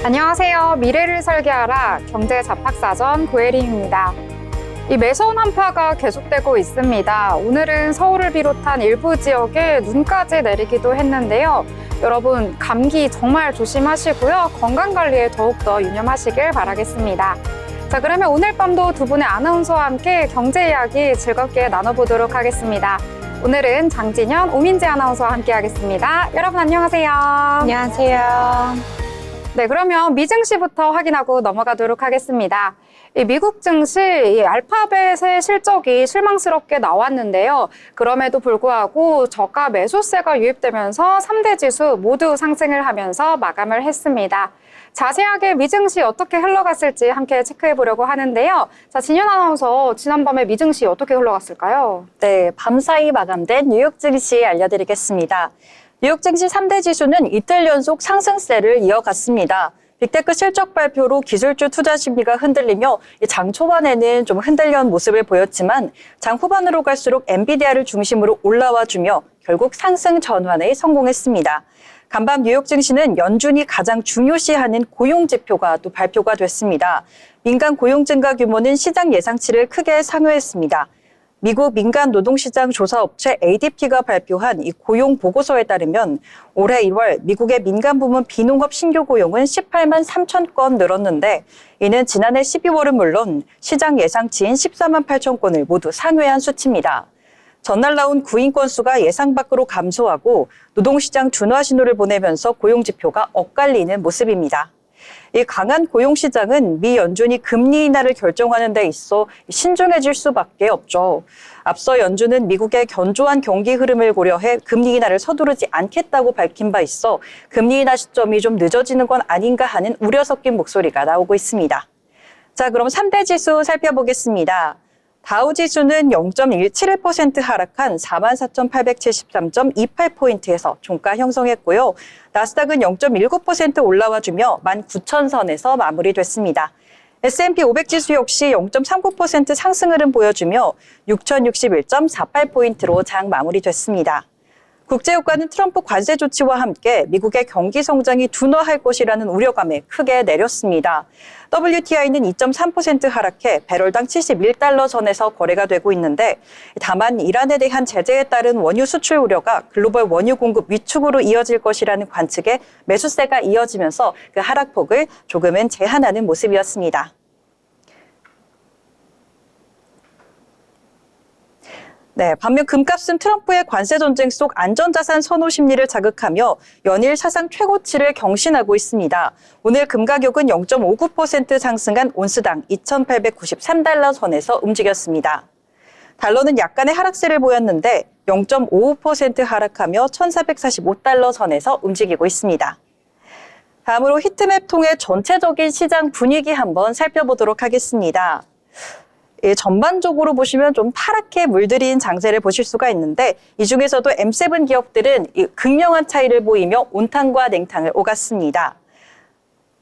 안녕하세요. 미래를 설계하라 경제 잡학사전 고혜림입니다. 이 매서운 한파가 계속되고 있습니다. 오늘은 서울을 비롯한 일부 지역에 눈까지 내리기도 했는데요. 여러분, 감기 정말 조심하시고요. 건강관리에 더욱더 유념하시길 바라겠습니다. 자, 그러면 오늘 밤도 두 분의 아나운서와 함께 경제 이야기 즐겁게 나눠보도록 하겠습니다. 오늘은 장진현, 오민지 아나운서와 함께 하겠습니다. 여러분 안녕하세요. 안녕하세요. 네, 그러면 미 증시부터 확인하고 넘어가도록 하겠습니다. 이 미국 증시 이 알파벳의 실적이 실망스럽게 나왔는데요. 그럼에도 불구하고 저가 매수세가 유입되면서 3대 지수 모두 상승을 하면서 마감을 했습니다. 자세하게 미 증시 어떻게 흘러갔을지 함께 체크해 보려고 하는데요. 자, 진현 아나운서, 지난밤에 미 증시 어떻게 흘러갔을까요? 네, 밤사이 마감된 뉴욕 증시 알려드리겠습니다. 뉴욕 증시 3대 지수는 이틀 연속 상승세를 이어갔습니다. 빅테크 실적 발표로 기술주 투자 심리가 흔들리며 장 초반에는 좀 흔들려온 모습을 보였지만 장 후반으로 갈수록 엔비디아를 중심으로 올라와주며 결국 상승 전환에 성공했습니다. 간밤 뉴욕 증시는 연준이 가장 중요시하는 고용 지표가 또 발표가 됐습니다. 민간 고용 증가 규모는 시장 예상치를 크게 상회했습니다. 미국 민간 노동시장 조사업체 ADP가 발표한 이 고용 보고서에 따르면 올해 1월 미국의 민간 부문 비농업 신규 고용은 18만 3천 건 늘었는데 이는 지난해 12월은 물론 시장 예상치인 14만 8천 건을 모두 상회한 수치입니다. 전날 나온 구인 건수가 예상 밖으로 감소하고 노동시장 준화 신호를 보내면서 고용 지표가 엇갈리는 모습입니다. 이 강한 고용 시장은 미 연준이 금리 인하를 결정하는 데 있어 신중해질 수밖에 없죠. 앞서 연준은 미국의 견조한 경기 흐름을 고려해 금리 인하를 서두르지 않겠다고 밝힌 바 있어 금리 인하 시점이 좀 늦어지는 건 아닌가 하는 우려 섞인 목소리가 나오고 있습니다. 자, 그럼 3대 지수 살펴보겠습니다. 다우지수는 0.171% 하락한 44,873.28포인트에서 종가 형성했고요. 나스닥은 0.19% 올라와주며 19,000선에서 마무리됐습니다. S&P 500지수 역시 0.39% 상승 흐름 보여주며 6,061.48포인트로 장 마무리됐습니다. 국제유가는 트럼프 관세 조치와 함께 미국의 경기 성장이 둔화할 것이라는 우려감에 크게 내렸습니다. WTI는 2.3% 하락해 배럴당 71달러 선에서 거래가 되고 있는데 다만 이란에 대한 제재에 따른 원유 수출 우려가 글로벌 원유 공급 위축으로 이어질 것이라는 관측에 매수세가 이어지면서 그 하락폭을 조금은 제한하는 모습이었습니다. 네, 반면 금값은 트럼프의 관세 전쟁 속 안전자산 선호 심리를 자극하며 연일 사상 최고치를 경신하고 있습니다. 오늘 금 가격은 0.59% 상승한 온스당 2,893달러 선에서 움직였습니다. 달러는 약간의 하락세를 보였는데 0.55% 하락하며 1,445달러 선에서 움직이고 있습니다. 다음으로 히트맵 통해 전체적인 시장 분위기 한번 살펴보도록 하겠습니다. 전반적으로 보시면 좀 파랗게 물들인 장세를 보실 수가 있는데 이 중에서도 M7 기업들은 극명한 차이를 보이며 온탕과 냉탕을 오갔습니다.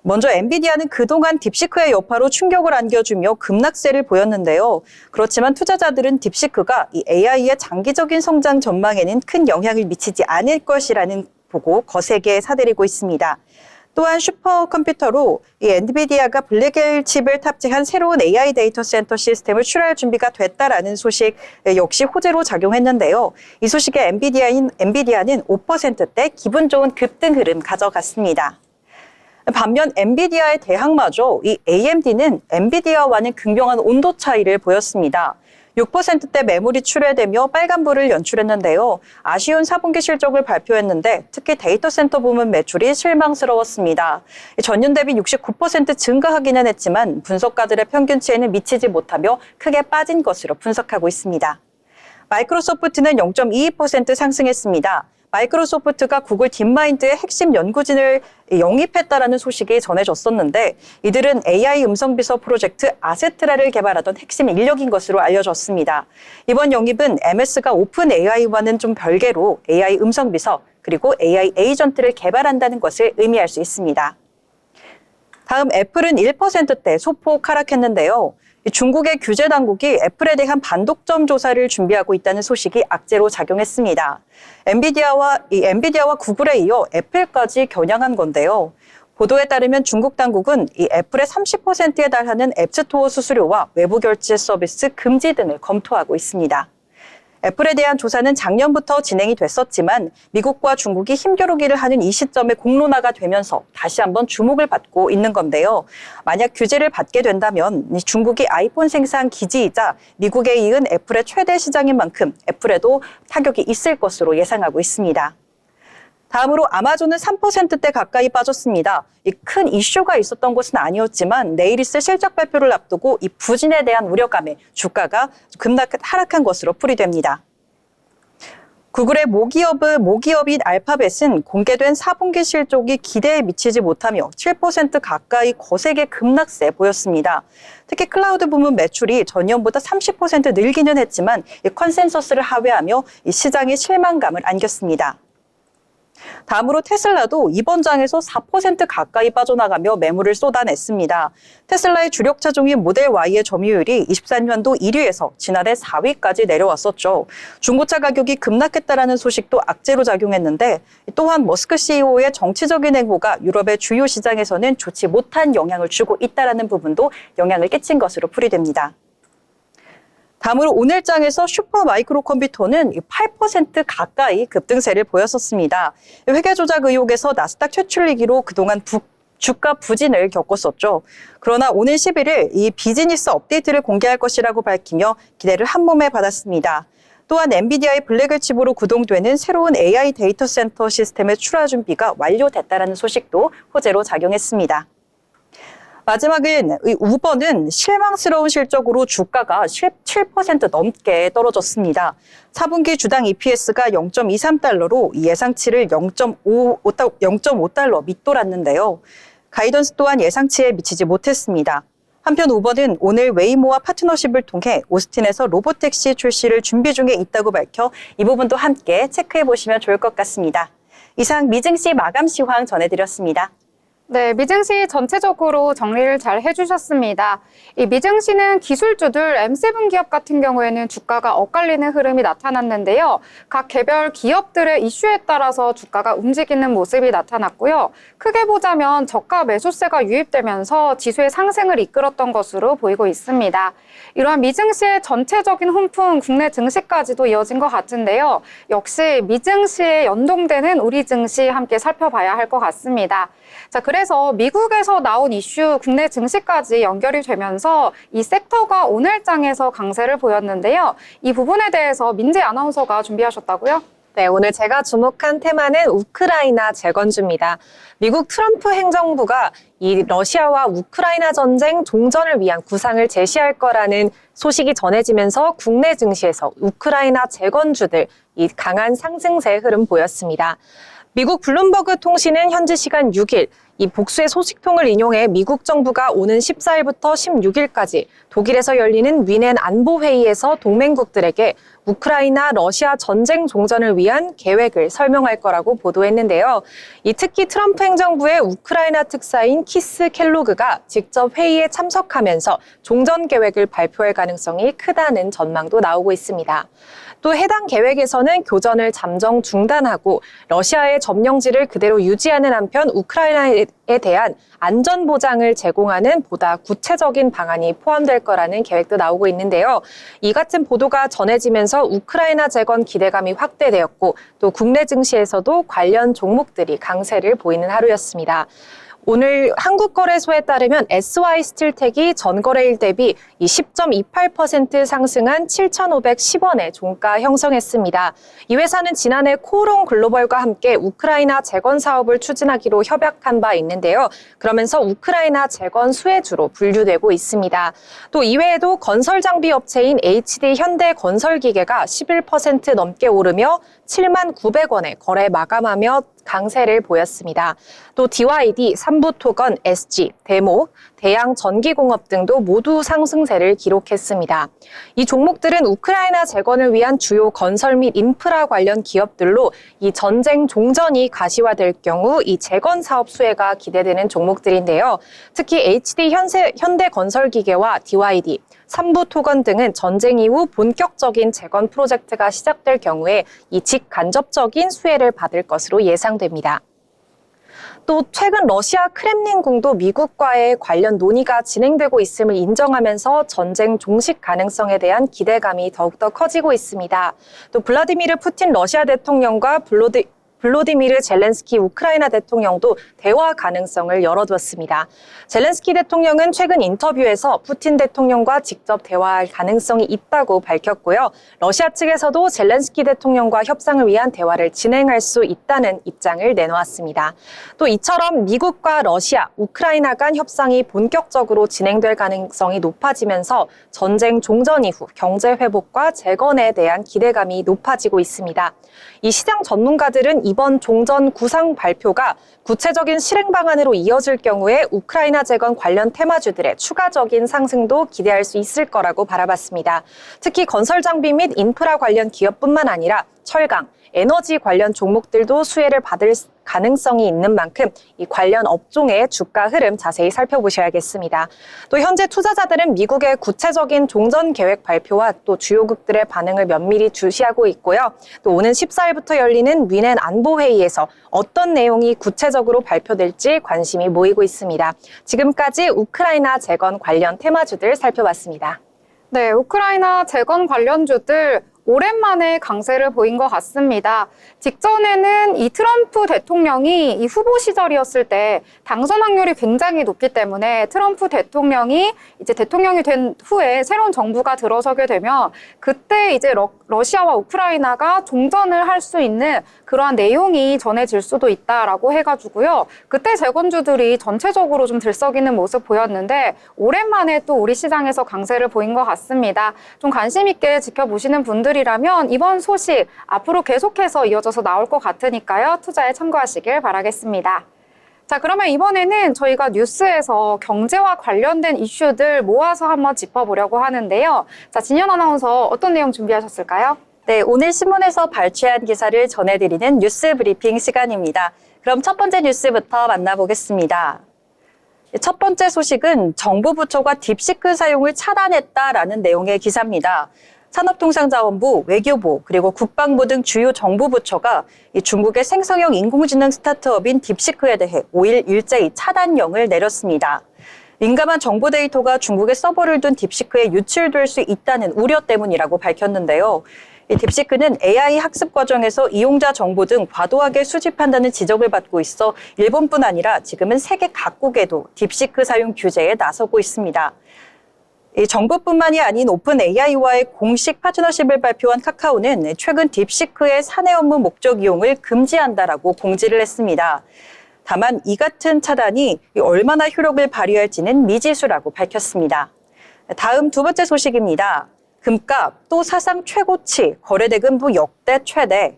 먼저 엔비디아는 그동안 딥시크의 여파로 충격을 안겨주며 급락세를 보였는데요. 그렇지만 투자자들은 딥시크가 이 AI의 장기적인 성장 전망에는 큰 영향을 미치지 않을 것이라는 보고 거세게 사들이고 있습니다. 또한 슈퍼컴퓨터로 이 엔비디아가 블랙엘 칩을 탑재한 새로운 AI 데이터 센터 시스템을 출하할 준비가 됐다라는 소식 역시 호재로 작용했는데요. 이 소식에 엔비디아는 5%대 기분 좋은 급등 흐름 가져갔습니다. 반면 엔비디아의 대항마죠. 이 AMD는 엔비디아와는 극명한 온도 차이를 보였습니다. 6%대 매물이 출회되며 빨간불을 연출했는데요. 아쉬운 4분기 실적을 발표했는데 특히 데이터 센터 부문 매출이 실망스러웠습니다. 전년 대비 69% 증가하기는 했지만 분석가들의 평균치에는 미치지 못하며 크게 빠진 것으로 분석하고 있습니다. 마이크로소프트는 0.22% 상승했습니다. 마이크로소프트가 구글 딥마인드의 핵심 연구진을 영입했다라는 소식이 전해졌었는데 이들은 AI 음성비서 프로젝트 아세트라를 개발하던 핵심 인력인 것으로 알려졌습니다. 이번 영입은 MS가 오픈 AI와는 좀 별개로 AI 음성비서 그리고 AI 에이전트를 개발한다는 것을 의미할 수 있습니다. 다음 애플은 1%대 소폭 하락했는데요. 중국의 규제 당국이 애플에 대한 반독점 조사를 준비하고 있다는 소식이 악재로 작용했습니다. 엔비디아와 구글에 이어 애플까지 겨냥한 건데요. 보도에 따르면 중국 당국은 이 애플의 30%에 달하는 앱스토어 수수료와 외부 결제 서비스 금지 등을 검토하고 있습니다. 애플에 대한 조사는 작년부터 진행이 됐었지만 미국과 중국이 힘겨루기를 하는 이 시점에 공론화가 되면서 다시 한번 주목을 받고 있는 건데요. 만약 규제를 받게 된다면 중국이 아이폰 생산 기지이자 미국에 이은 애플의 최대 시장인 만큼 애플에도 타격이 있을 것으로 예상하고 있습니다. 다음으로 아마존은 3%대 가까이 빠졌습니다. 이 큰 이슈가 있었던 것은 아니었지만 내일 있을 실적 발표를 앞두고 이 부진에 대한 우려감에 주가가 급락 하락한 것으로 풀이됩니다. 구글의 모기업인 알파벳은 공개된 4분기 실적이 기대에 미치지 못하며 7% 가까이 거세게 급락세 보였습니다. 특히 클라우드 부문 매출이 전년보다 30% 늘기는 했지만 이 컨센서스를 하회하며 이 시장의 실망감을 안겼습니다. 다음으로 테슬라도 이번 장에서 4% 가까이 빠져나가며 매물을 쏟아냈습니다. 테슬라의 주력 차종인 모델 Y의 점유율이 23년도 1위에서 지난해 4위까지 내려왔었죠. 중고차 가격이 급락했다라는 소식도 악재로 작용했는데 또한 머스크 CEO의 정치적인 행보가 유럽의 주요 시장에서는 좋지 못한 영향을 주고 있다는 부분도 영향을 끼친 것으로 풀이됩니다. 다음으로 오늘 장에서 슈퍼마이크로 컴퓨터는 8% 가까이 급등세를 보였었습니다. 회계 조작 의혹에서 나스닥 최출리기로 그동안 주가 부진을 겪었었죠. 그러나 오늘 11일 이 비즈니스 업데이트를 공개할 것이라고 밝히며 기대를 한몸에 받았습니다. 또한 엔비디아의 블랙을 칩으로 구동되는 새로운 AI 데이터 센터 시스템의 출하 준비가 완료됐다는 소식도 호재로 작용했습니다. 마지막은 우버는 실망스러운 실적으로 주가가 17% 넘게 떨어졌습니다. 4분기 주당 EPS가 0.23달러로 예상치를 0.5달러 밑돌았는데요. 가이던스 또한 예상치에 미치지 못했습니다. 한편 우버는 오늘 웨이모와 파트너십을 통해 오스틴에서 로보택시 출시를 준비 중에 있다고 밝혀 이 부분도 함께 체크해 보시면 좋을 것 같습니다. 이상 미증시 마감 시황 전해드렸습니다. 네, 미증시 전체적으로 정리를 잘 해주셨습니다. 이 미증시는 기술주들 M7 기업 같은 경우에는 주가가 엇갈리는 흐름이 나타났는데요. 각 개별 기업들의 이슈에 따라서 주가가 움직이는 모습이 나타났고요. 크게 보자면 저가 매수세가 유입되면서 지수의 상승을 이끌었던 것으로 보이고 있습니다. 이러한 미증시의 전체적인 훈풍 국내 증시까지도 이어진 것 같은데요. 역시 미증시에 연동되는 우리 증시 함께 살펴봐야 할 것 같습니다. 자, 그래서 미국에서 나온 이슈 국내 증시까지 연결이 되면서 이 섹터가 오늘 장에서 강세를 보였는데요. 이 부분에 대해서 민지 아나운서가 준비하셨다고요? 네, 오늘 제가 주목한 테마는 우크라이나 재건주입니다. 미국 트럼프 행정부가 이 러시아와 우크라이나 전쟁 종전을 위한 구상을 제시할 거라는 소식이 전해지면서 국내 증시에서 우크라이나 재건주들 이 강한 상승세 흐름 보였습니다. 미국 블룸버그 통신은 현지 시간 6일 이 복수의 소식통을 인용해 미국 정부가 오는 14일부터 16일까지 독일에서 열리는 위넨 안보회의에서 동맹국들에게 우크라이나 러시아 전쟁 종전을 위한 계획을 설명할 거라고 보도했는데요. 이 특히 트럼프 행정부의 우크라이나 특사인 키스 켈로그가 직접 회의에 참석하면서 종전 계획을 발표할 가능성이 크다는 전망도 나오고 있습니다. 또 해당 계획에서는 교전을 잠정 중단하고 러시아의 점령지를 그대로 유지하는 한편 우크라이나에 대한 안전 보장을 제공하는 보다 구체적인 방안이 포함될 거라는 계획도 나오고 있는데요. 이 같은 보도가 전해지면서 우크라이나 재건 기대감이 확대되었고 또 국내 증시에서도 관련 종목들이 강세를 보이는 하루였습니다. 오늘 한국거래소에 따르면 SY스틸텍이 전거래일 대비 10.28% 상승한 7,510원에 종가 형성했습니다. 이 회사는 지난해 코오롱 글로벌과 함께 우크라이나 재건 사업을 추진하기로 협약한 바 있는데요. 그러면서 우크라이나 재건 수혜주로 분류되고 있습니다. 또 이외에도 건설 장비 업체인 HD 현대건설기계가 11% 넘게 오르며 7,900원에 거래 마감하며 강세를 보였습니다. 또 DYD, 삼부토건, SG, 대목, 대양전기공업 등도 모두 상승세를 기록했습니다. 이 종목들은 우크라이나 재건을 위한 주요 건설 및 인프라 관련 기업들로 이 전쟁 종전이 가시화될 경우 이 재건 사업 수혜가 기대되는 종목들인데요. 특히 HD 현대건설기계와 DYD, 삼부토건 등은 전쟁 이후 본격적인 재건 프로젝트가 시작될 경우에 이 직간접적인 수혜를 받을 것으로 예상됩니다. 또 최근 러시아 크렘린궁도 미국과의 관련 논의가 진행되고 있음을 인정하면서 전쟁 종식 가능성에 대한 기대감이 더욱더 커지고 있습니다. 또 블라디미르 푸틴 러시아 대통령과 블로디미르 젤렌스키 우크라이나 대통령도 대화 가능성을 열어두었습니다. 젤렌스키 대통령은 최근 인터뷰에서 푸틴 대통령과 직접 대화할 가능성이 있다고 밝혔고요. 러시아 측에서도 젤렌스키 대통령과 협상을 위한 대화를 진행할 수 있다는 입장을 내놓았습니다. 또 이처럼 미국과 러시아, 우크라이나 간 협상이 본격적으로 진행될 가능성이 높아지면서 전쟁 종전 이후 경제 회복과 재건에 대한 기대감이 높아지고 있습니다. 이 시장 전문가들은 이번 종전 구상 발표가 구체적인 실행 방안으로 이어질 경우에 우크라이나 재건 관련 테마주들의 추가적인 상승도 기대할 수 있을 거라고 바라봤습니다. 특히 건설 장비 및 인프라 관련 기업뿐만 아니라 철강, 에너지 관련 종목들도 수혜를 받을 가능성이 있는 만큼 이 관련 업종의 주가 흐름 자세히 살펴보셔야겠습니다. 또 현재 투자자들은 미국의 구체적인 종전 계획 발표와 또 주요국들의 반응을 면밀히 주시하고 있고요. 또 오는 14일부터 열리는 뮌헨 안보회의에서 어떤 내용이 구체적으로 발표될지 관심이 모이고 있습니다. 지금까지 우크라이나 재건 관련 테마주들 살펴봤습니다. 네, 우크라이나 재건 관련주들 오랜만에 강세를 보인 것 같습니다. 직전에는 이 트럼프 대통령이 이 후보 시절이었을 때 당선 확률이 굉장히 높기 때문에 트럼프 대통령이 이제 대통령이 된 후에 새로운 정부가 들어서게 되면 그때 이제 러시아와 우크라이나가 종전을 할 수 있는 그러한 내용이 전해질 수도 있다라고 해가지고요. 그때 재건주들이 전체적으로 좀 들썩이는 모습 보였는데 오랜만에 또 우리 시장에서 강세를 보인 것 같습니다. 좀 관심 있게 지켜보시는 분들이라면 이번 소식 앞으로 계속해서 이어져서 나올 것 같으니까요. 투자에 참고하시길 바라겠습니다. 자, 그러면 이번에는 저희가 뉴스에서 경제와 관련된 이슈들 모아서 한번 짚어보려고 하는데요. 자, 진현 아나운서 어떤 내용 준비하셨을까요? 네, 오늘 신문에서 발췌한 기사를 전해드리는 뉴스 브리핑 시간입니다. 그럼 첫 번째 뉴스부터 만나보겠습니다. 첫 번째 소식은 정부 부처가 딥시크 사용을 차단했다라는 내용의 기사입니다. 산업통상자원부, 외교부, 그리고 국방부 등 주요 정부 부처가 중국의 생성형 인공지능 스타트업인 딥시크에 대해 5일 일제히 차단령을 내렸습니다. 민감한 정보 데이터가 중국의 서버를 둔 딥시크에 유출될 수 있다는 우려 때문이라고 밝혔는데요. 이 딥시크는 AI 학습 과정에서 이용자 정보 등 과도하게 수집한다는 지적을 받고 있어 일본뿐 아니라 지금은 세계 각국에도 딥시크 사용 규제에 나서고 있습니다. 이 정부뿐만이 아닌 오픈 AI와의 공식 파트너십을 발표한 카카오는 최근 딥시크의 사내 업무 목적 이용을 금지한다라고 공지를 했습니다. 다만 이 같은 차단이 얼마나 효력을 발휘할지는 미지수라고 밝혔습니다. 다음 두 번째 소식입니다. 금값 또 사상 최고치, 거래대금도 역대 최대.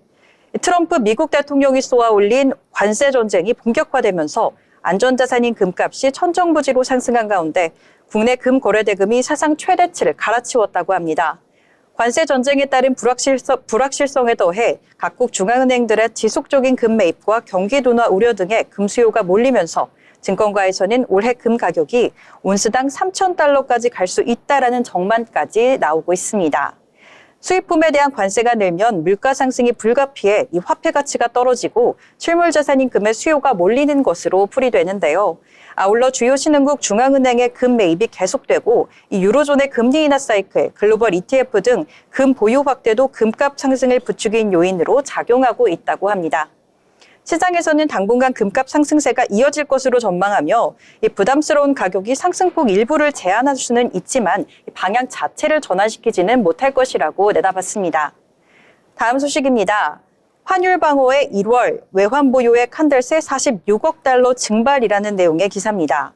트럼프 미국 대통령이 쏘아올린 관세 전쟁이 본격화되면서 안전자산인 금값이 천정부지로 상승한 가운데 국내 금 거래대금이 사상 최대치를 갈아치웠다고 합니다. 관세 전쟁에 따른 불확실성에 더해 각국 중앙은행들의 지속적인 금 매입과 경기 둔화 우려 등의 금 수요가 몰리면서 증권가에서는 올해 금 가격이 온스당 3,000달러까지 갈 수 있다라는 전망까지 나오고 있습니다. 수입품에 대한 관세가 늘면 물가 상승이 불가피해 이 화폐 가치가 떨어지고 실물 자산인 금의 수요가 몰리는 것으로 풀이되는데요. 아울러 주요 신흥국 중앙은행의 금 매입이 계속되고 이 유로존의 금리 인하 사이클, 글로벌 ETF 등 금 보유 확대도 금값 상승을 부추긴 요인으로 작용하고 있다고 합니다. 시장에서는 당분간 금값 상승세가 이어질 것으로 전망하며 이 부담스러운 가격이 상승폭 일부를 제한할 수는 있지만 방향 자체를 전환시키지는 못할 것이라고 내다봤습니다. 다음 소식입니다. 환율 방어의 1월 외환 보유액 한 달새 46억 달러 증발이라는 내용의 기사입니다.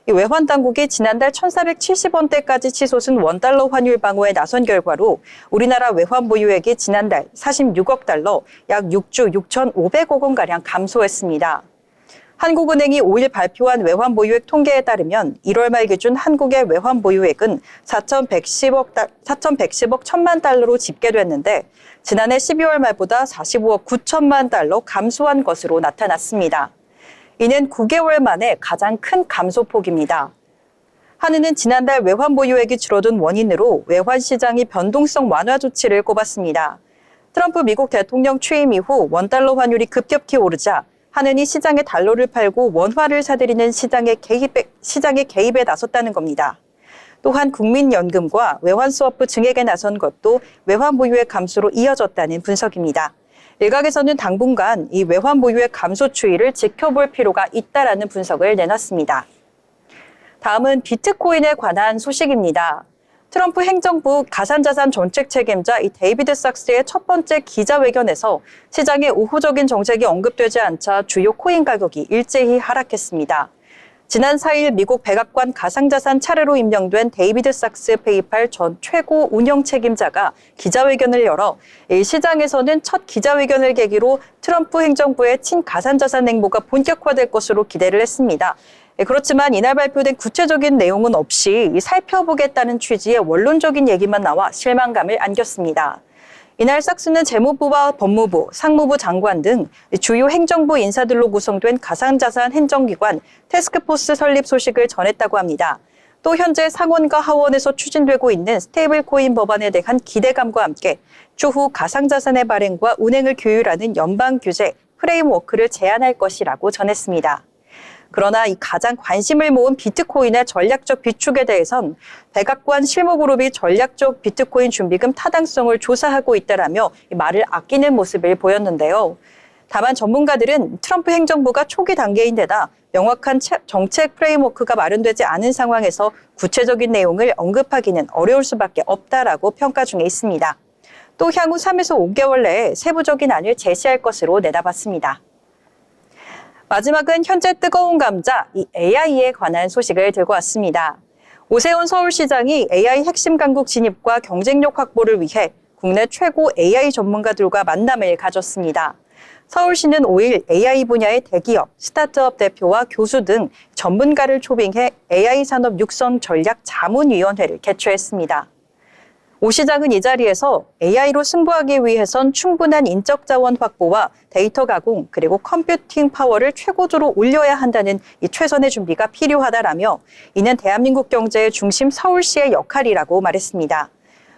외환 당국이 지난달 1,470원대까지 치솟은 원달러 환율 방어에 나선 결과로 우리나라 외환 보유액이 지난달 46억 달러, 약 6조 6,500억 원가량 감소했습니다. 한국은행이 5일 발표한 외환 보유액 통계에 따르면 1월 말 기준 한국의 외환 보유액은 4,110억 1,000만 달러로 집계됐는데 지난해 12월 말보다 45억 9천만 달러 감소한 것으로 나타났습니다. 이는 9개월 만에 가장 큰 감소폭입니다. 한은은 지난달 외환 보유액이 줄어든 원인으로 외환 시장이 변동성 완화 조치를 꼽았습니다. 트럼프 미국 대통령 취임 이후 원달러 환율이 급격히 오르자 하느니 시장에 달러를 팔고 원화를 사들이는 시장의 개입에 나섰다는 겁니다. 또한 국민연금과 외환스워프 증액에 나선 것도 외환 보유의 감소로 이어졌다는 분석입니다. 일각에서는 당분간 이 외환 보유의 감소 추이를 지켜볼 필요가 있다라는 분석을 내놨습니다. 다음은 비트코인에 관한 소식입니다. 트럼프 행정부 가상자산 정책 책임자 이 데이비드 sak스의 첫 번째 기자회견에서 시장의 우호적인 정책이 언급되지 않자 주요 코인 가격이 일제히 하락했습니다. 지난 4일 미국 백악관 가상자산 차르로 임명된 데이비드 sak스 페이팔 전 최고 운영 책임자가 기자회견을 열어 이 시장에서는 첫 기자회견을 계기로 트럼프 행정부의 친가상자산 행보가 본격화될 것으로 기대를 했습니다. 그렇지만 이날 발표된 구체적인 내용은 없이 살펴보겠다는 취지의 원론적인 얘기만 나와 실망감을 안겼습니다. 이날 sak스는 재무부와 법무부, 상무부 장관 등 주요 행정부 인사들로 구성된 가상자산 행정기관 태스크포스 설립 소식을 전했다고 합니다. 또 현재 상원과 하원에서 추진되고 있는 스테이블 코인 법안에 대한 기대감과 함께 추후 가상자산의 발행과 운행을 규율하는 연방 규제 프레임워크를 제안할 것이라고 전했습니다. 그러나 이 가장 관심을 모은 비트코인의 전략적 비축에 대해선 백악관 실무그룹이 전략적 비트코인 준비금 타당성을 조사하고 있다라며 말을 아끼는 모습을 보였는데요. 다만 전문가들은 트럼프 행정부가 초기 단계인데다 명확한 정책 프레임워크가 마련되지 않은 상황에서 구체적인 내용을 언급하기는 어려울 수밖에 없다라고 평가 중에 있습니다. 또 향후 3에서 5개월 내에 세부적인 안을 제시할 것으로 내다봤습니다. 마지막은 현재 뜨거운 감자, 이 AI에 관한 소식을 들고 왔습니다. 오세훈 서울시장이 AI 핵심 강국 진입과 경쟁력 확보를 위해 국내 최고 AI 전문가들과 만남을 가졌습니다. 서울시는 5일 AI 분야의 대기업, 스타트업 대표와 교수 등 전문가를 초빙해 AI 산업 육성 전략 자문위원회를 개최했습니다. 오 시장은 이 자리에서 AI로 승부하기 위해선 충분한 인적 자원 확보와 데이터 가공 그리고 컴퓨팅 파워를 최고조로 올려야 한다는 이 최선의 준비가 필요하다라며 이는 대한민국 경제의 중심 서울시의 역할이라고 말했습니다.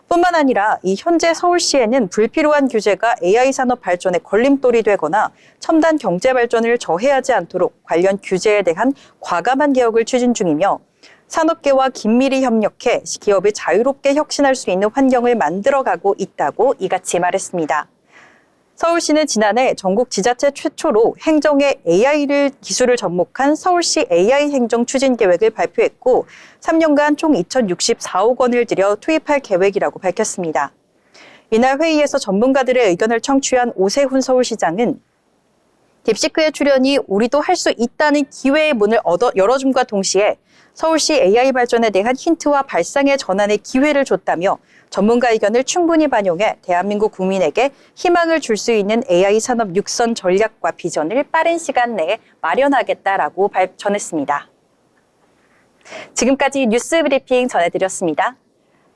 뿐만 아니라 이 현재 서울시에는 불필요한 규제가 AI 산업 발전에 걸림돌이 되거나 첨단 경제 발전을 저해하지 않도록 관련 규제에 대한 과감한 개혁을 추진 중이며 산업계와 긴밀히 협력해 기업이 자유롭게 혁신할 수 있는 환경을 만들어가고 있다고 이같이 말했습니다. 서울시는 지난해 전국 지자체 최초로 행정에 AI 기술을 접목한 서울시 AI 행정 추진 계획을 발표했고 3년간 총 2,064억 원을 들여 투입할 계획이라고 밝혔습니다. 이날 회의에서 전문가들의 의견을 청취한 오세훈 서울시장은 딥시크의 출연이 우리도 할 수 있다는 기회의 문을 열어줌과 동시에 서울시 AI 발전에 대한 힌트와 발상의 전환의 기회를 줬다며 전문가 의견을 충분히 반영해 대한민국 국민에게 희망을 줄 수 있는 AI 산업 육선 전략과 비전을 빠른 시간 내에 마련하겠다라고 전했습니다. 지금까지 뉴스 브리핑 전해드렸습니다.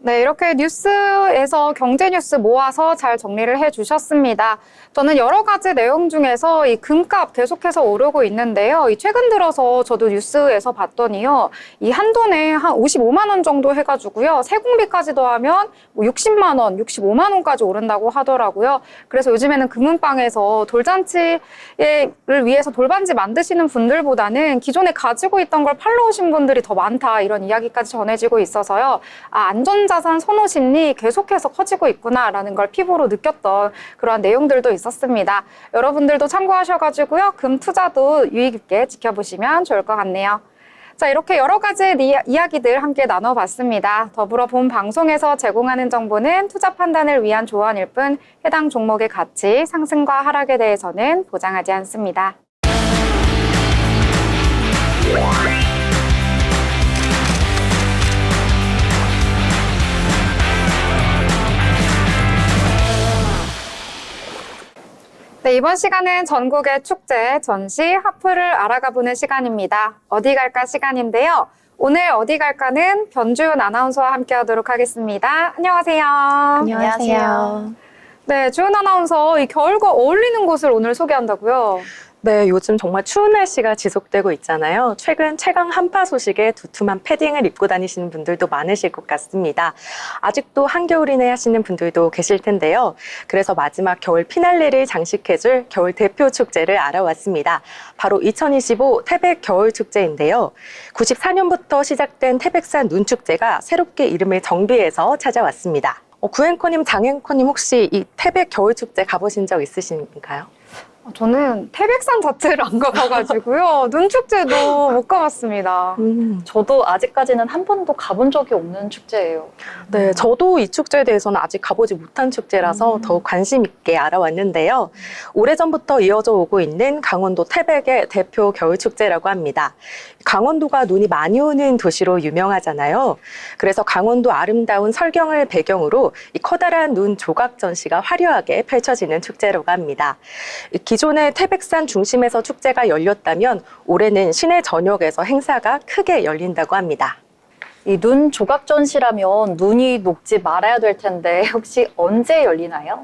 네, 이렇게 뉴스에서 경제 뉴스 모아서 잘 정리를 해주셨습니다. 저는 여러 가지 내용 중에서 이 금값 계속해서 오르고 있는데요. 이 최근 들어서 저도 뉴스에서 봤더니요. 이 한돈에 한 55만 원 정도 해가지고요. 세공비까지 더하면 뭐 60만 원, 65만 원까지 오른다고 하더라고요. 그래서 요즘에는 금은방에서 돌잔치를 위해서 돌반지 만드시는 분들보다는 기존에 가지고 있던 걸 팔러 오신 분들이 더 많다. 이런 이야기까지 전해지고 있어서요. 안전자산 선호 심리 계속해서 커지고 있구나라는 걸 피부로 느꼈던 그러한 내용들도 있었습니다. 여러분들도 참고하셔가지고요. 금 투자도 유의 깊게 지켜보시면 좋을 것 같네요. 자, 이렇게 여러 가지 이야기들 함께 나눠봤습니다. 더불어 본 방송에서 제공하는 정보는 투자 판단을 위한 조언일 뿐 해당 종목의 가치, 상승과 하락에 대해서는 보장하지 않습니다. 네, 이번 시간은 전국의 축제, 전시, 하프를 알아가보는 시간입니다. 어디 갈까 시간인데요. 오늘 어디 갈까는 변주윤 아나운서와 함께 하도록 하겠습니다. 안녕하세요. 안녕하세요. 네, 주윤 아나운서 이 겨울과 어울리는 곳을 오늘 소개한다고요? 네, 요즘 정말 추운 날씨가 지속되고 있잖아요. 최근 최강 한파 소식에 두툼한 패딩을 입고 다니시는 분들도 많으실 것 같습니다. 아직도 한겨울이네 하시는 분들도 계실 텐데요. 그래서 마지막 겨울 피날레를 장식해줄 겨울 대표 축제를 알아왔습니다. 바로 2025 태백 겨울 축제인데요. 94년부터 시작된 태백산 눈축제가 새롭게 이름을 정비해서 찾아왔습니다. 구앵커님, 장앵커님 혹시 이 태백 겨울 축제 가보신 적 있으신가요? 저는 태백산 자체를 안 가봐가지고요. 눈축제도 못 가봤습니다. 저도 아직까지는 한 번도 가본 적이 없는 축제예요. 네, 저도 이 축제에 대해서는 아직 가보지 못한 축제라서 더욱 관심 있게 알아왔는데요. 오래전부터 이어져 오고 있는 강원도 태백의 대표 겨울축제라고 합니다. 강원도가 눈이 많이 오는 도시로 유명하잖아요. 그래서 강원도 아름다운 설경을 배경으로 이 커다란 눈 조각 전시가 화려하게 펼쳐지는 축제라고 합니다. 기존의 태백산 중심에서 축제가 열렸다면 올해는 시내 전역에서 행사가 크게 열린다고 합니다. 이 눈 조각 전시라면 눈이 녹지 말아야 될 텐데 혹시 언제 열리나요?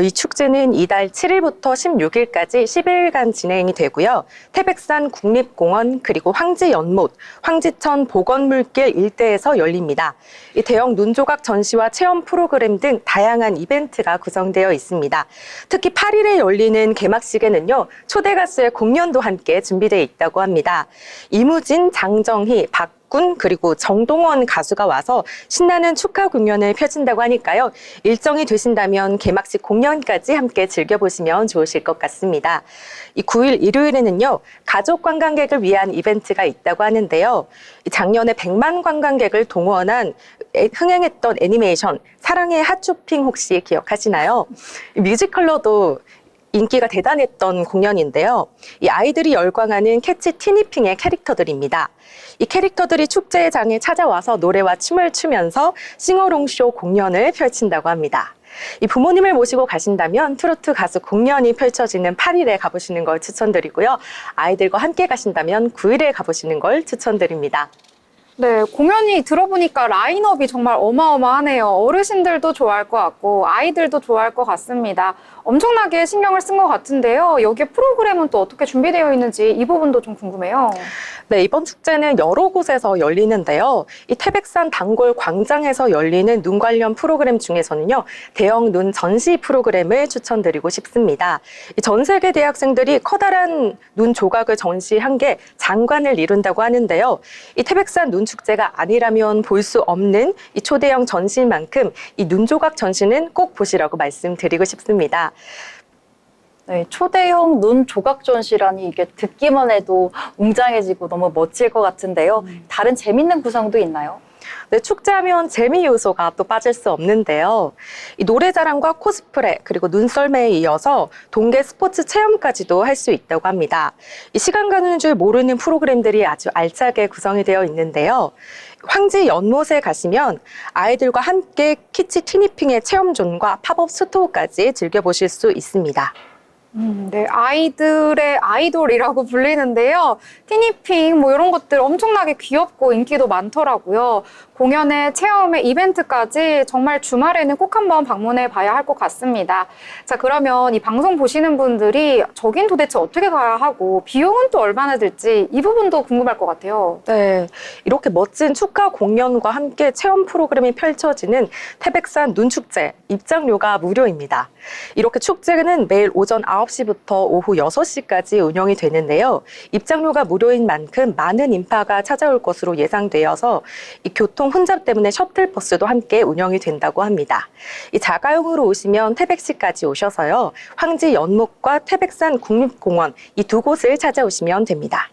이 축제는 이달 7일부터 16일까지 10일간 진행이 되고요. 태백산 국립공원 그리고 황지 연못, 황지천 보건물길 일대에서 열립니다. 이 대형 눈조각 전시와 체험 프로그램 등 다양한 이벤트가 구성되어 있습니다. 특히 8일에 열리는 개막식에는요, 초대 가수의 공연도 함께 준비되어 있다고 합니다. 이무진, 장정희, 군 그리고 정동원 가수가 와서 신나는 축하 공연을 펼친다고 하니까요. 일정이 되신다면 개막식 공연까지 함께 즐겨보시면 좋으실 것 같습니다. 이 9일 일요일에는요. 가족 관광객을 위한 이벤트가 있다고 하는데요. 작년에 100만 관광객을 동원한 흥행했던 애니메이션 사랑의 핫쇼핑 혹시 기억하시나요? 뮤지컬로도 인기가 대단했던 공연인데요. 이 아이들이 열광하는 캐치 티니핑의 캐릭터들입니다. 이 캐릭터들이 축제장에 찾아와서 노래와 춤을 추면서 싱어롱쇼 공연을 펼친다고 합니다. 이 부모님을 모시고 가신다면 트로트 가수 공연이 펼쳐지는 8일에 가보시는 걸 추천드리고요. 아이들과 함께 가신다면 9일에 가보시는 걸 추천드립니다. 네, 공연이 들어보니까 라인업이 정말 어마어마하네요. 어르신들도 좋아할 것 같고 아이들도 좋아할 것 같습니다. 엄청나게 신경을 쓴 것 같은데요. 여기에 프로그램은 또 어떻게 준비되어 있는지 이 부분도 좀 궁금해요. 네, 이번 축제는 여러 곳에서 열리는데요. 이 태백산 단골 광장에서 열리는 눈 관련 프로그램 중에서는요, 대형 눈 전시 프로그램을 추천드리고 싶습니다. 이 전 세계 대학생들이 커다란 눈 조각을 전시한 게 장관을 이룬다고 하는데요. 이 태백산 눈 축제가 아니라면 볼 수 없는 이 초대형 전시인 만큼 이 눈 조각 전시는 꼭 보시라고 말씀드리고 싶습니다. 네, 초대형 눈 조각 전시라니 이게 듣기만 해도 웅장해지고 너무 멋질 것 같은데요. 다른 재밌는 구성도 있나요? 네, 축제하면 재미 요소가 또 빠질 수 없는데요. 이 노래자랑과 코스프레 그리고 눈썰매에 이어서 동계 스포츠 체험까지도 할 수 있다고 합니다. 이 시간 가는 줄 모르는 프로그램들이 아주 알차게 구성이 되어 있는데요. 황지 연못에 가시면 아이들과 함께 키치 티니핑의 체험존과 팝업 스토어까지 즐겨보실 수 있습니다. 네, 아이들의 아이돌이라고 불리는데요. 티니핑 뭐 이런 것들 엄청나게 귀엽고 인기도 많더라고요. 공연에 체험에 이벤트까지 정말 주말에는 꼭 한번 방문해 봐야 할 것 같습니다. 자, 그러면 이 방송 보시는 분들이 저긴 도대체 어떻게 가야 하고 비용은 또 얼마나 들지 이 부분도 궁금할 것 같아요. 네, 이렇게 멋진 축가 공연과 함께 체험 프로그램이 펼쳐지는 태백산 눈축제, 입장료가 무료입니다. 이렇게 축제는 매일 오전 9시부터 오후 6시까지 운영이 되는데요. 입장료가 무료인 만큼 많은 인파가 찾아올 것으로 예상되어서 이 교통 혼잡 때문에 셔틀버스도 함께 운영이 된다고 합니다. 이 자가용으로 오시면 태백시까지 오셔서요. 황지 연못과 태백산 국립공원 이 두 곳을 찾아오시면 됩니다.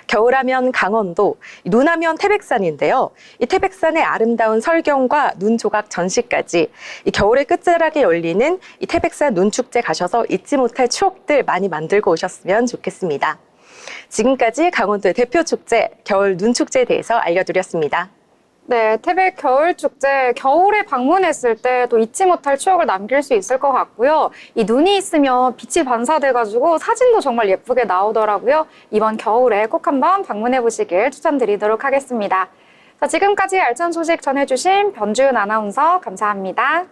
겨울하면 강원도, 눈하면 태백산인데요. 이 태백산의 아름다운 설경과 눈 조각 전시까지 이 겨울의 끝자락에 열리는 이 태백산 눈축제 가셔서 잊지 못할 추억들 많이 만들고 오셨으면 좋겠습니다. 지금까지 강원도의 대표 축제, 겨울 눈축제에 대해서 알려드렸습니다. 네, 태백 겨울축제, 겨울에 방문했을 때 또 잊지 못할 추억을 남길 수 있을 것 같고요. 이 눈이 있으면 빛이 반사돼가지고 사진도 정말 예쁘게 나오더라고요. 이번 겨울에 꼭 한번 방문해 보시길 추천드리도록 하겠습니다. 자, 지금까지 알찬 소식 전해주신 변주은 아나운서 감사합니다.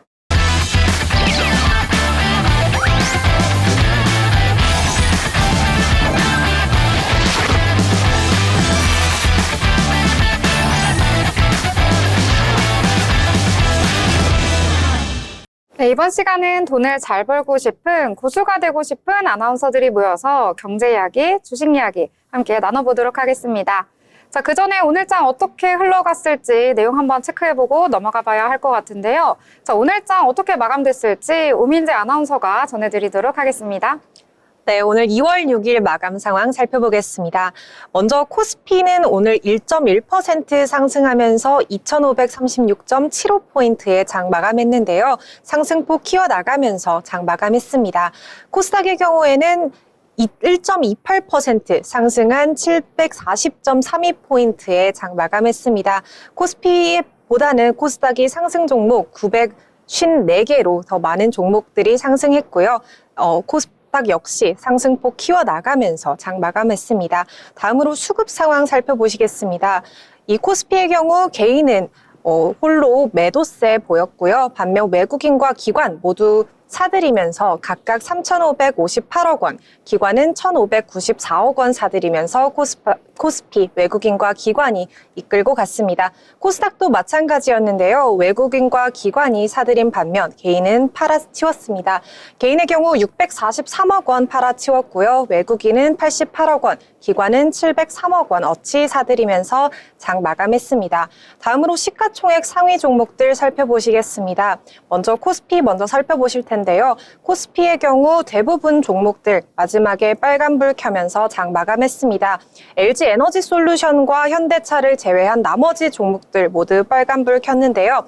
네, 이번 시간은 돈을 잘 벌고 싶은 고수가 되고 싶은 아나운서들이 모여서 경제 이야기, 주식 이야기 함께 나눠보도록 하겠습니다. 자, 그 전에 오늘 장 어떻게 흘러갔을지 내용 한번 체크해보고 넘어가 봐야 할 것 같은데요. 자, 오늘 장 어떻게 마감됐을지 오민재 아나운서가 전해드리도록 하겠습니다. 네, 오늘 2월 6일 마감 상황 살펴보겠습니다. 먼저 코스피는 오늘 1.1% 상승하면서 2,536.75포인트에 장 마감했는데요. 상승폭 키워나가면서 장 마감했습니다. 코스닥의 경우에는 1.28% 상승한 740.32포인트에 장 마감했습니다. 코스피보다는 코스닥이 상승 종목 954개로 더 많은 종목들이 상승했고요. 코스닥 역시 상승폭 키워나가면서 장 마감했습니다. 다음으로 수급 상황 살펴보시겠습니다. 이 코스피의 경우 개인은 홀로 매도세 보였고요. 반면 외국인과 기관 모두 사들이면서 각각 3,558억 원, 기관은 1,594억 원 사들이면서 코스피 외국인과 기관이 이끌고 갔습니다. 코스닥도 마찬가지였는데요. 외국인과 기관이 사들인 반면 개인은 팔아치웠습니다. 개인의 경우 643억 원 팔아치웠고요. 외국인은 88억 원, 기관은 703억 원 어치 사들이면서 장 마감했습니다. 다음으로 시가총액 상위 종목들 살펴보시겠습니다. 먼저 코스피 먼저 살펴보실 텐데요. 코스피의 경우 대부분 종목들 마지막에 빨간불 켜면서 장 마감했습니다. LG 에너지솔루션과 현대차를 제외한 나머지 종목들 모두 빨간불 켰는데요.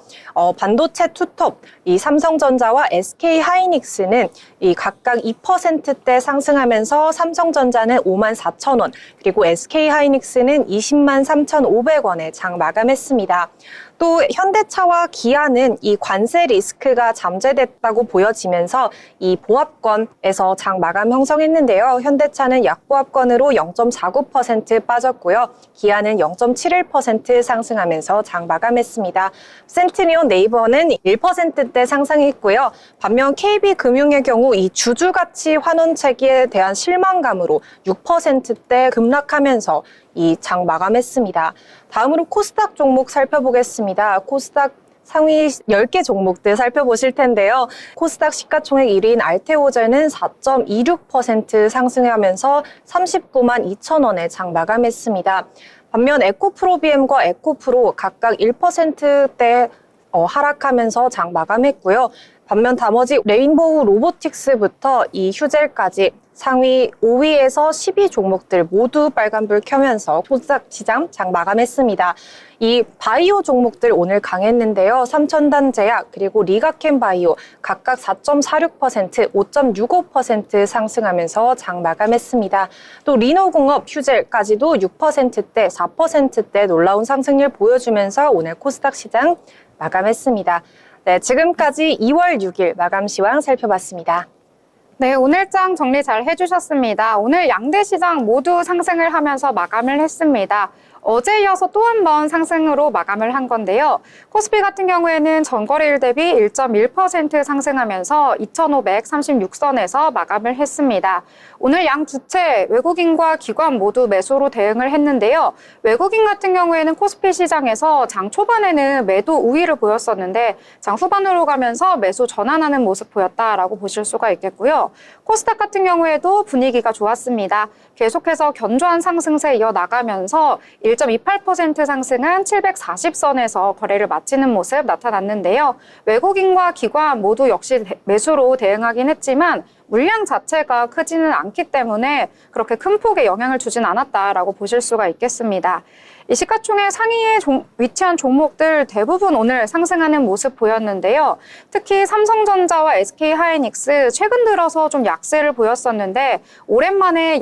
반도체 투톱, 이 삼성전자와 SK하이닉스는 이 각각 2%대 상승하면서 삼성전자는 54,000원, 그리고 SK하이닉스는 203,500원에 장 마감했습니다. 또 현대차와 기아는 이 관세 리스크가 잠재됐다고 보여지면서 이 보합권에서 장 마감 형성했는데요. 현대차는 약보합권으로 0.49% 빠졌고요. 기아는 0.71% 상승하면서 장 마감했습니다. 센트리온 네이버는 1%대 상승했고요. 반면 KB금융의 경우 이 주주가치 환원체계에 대한 실망감으로 6%대 급락하면서 이 장 마감했습니다. 다음으로 코스닥 종목 살펴보겠습니다. 코스닥 상위 10개 종목들 살펴보실 텐데요. 코스닥 시가총액 1위인 알테오젠은 4.26% 상승하면서 39만 2천 원에 장 마감했습니다. 반면 에코프로비엠과 에코프로 각각 1%대 하락하면서 장 마감했고요. 반면 나머지 레인보우 로보틱스부터 이 휴젤까지 상위 5위에서 10위 종목들 모두 빨간불 켜면서 코스닥 시장 장 마감했습니다. 이 바이오 종목들 오늘 강했는데요. 삼천단제약 그리고 리가켄 바이오 각각 4.46%, 5.65% 상승하면서 장 마감했습니다. 또 리노공업, 휴젤까지도 6%대, 4%대 놀라운 상승률 보여주면서 오늘 코스닥 시장 마감했습니다. 네, 지금까지 2월 6일 마감 시황 살펴봤습니다. 네, 오늘 장 정리 잘 해주셨습니다. 오늘 양대 시장 모두 상승을 하면서 마감을 했습니다. 어제 이어서 또 한 번 상승으로 마감을 한 건데요. 코스피 같은 경우에는 전거래일 대비 1.1% 상승하면서 2,536선에서 마감을 했습니다. 오늘 양 주체 외국인과 기관 모두 매수로 대응을 했는데요. 외국인 같은 경우에는 코스피 시장에서 장 초반에는 매도 우위를 보였었는데 장 후반으로 가면서 매수 전환하는 모습 보였다라고 보실 수가 있겠고요. 코스닥 같은 경우에도 분위기가 좋았습니다. 계속해서 견조한 상승세 이어나가면서 1.28% 상승한 740선에서 거래를 마치는 모습 나타났는데요. 외국인과 기관 모두 역시 매수로 대응하긴 했지만 물량 자체가 크지는 않기 때문에 그렇게 큰 폭의 영향을 주진 않았다라고 보실 수가 있겠습니다. 이 시가총액 상위에 위치한 종목들 대부분 오늘 상승하는 모습 보였는데요. 특히 삼성전자와 SK하이닉스 최근 들어서 좀 약세를 보였었는데 오랜만에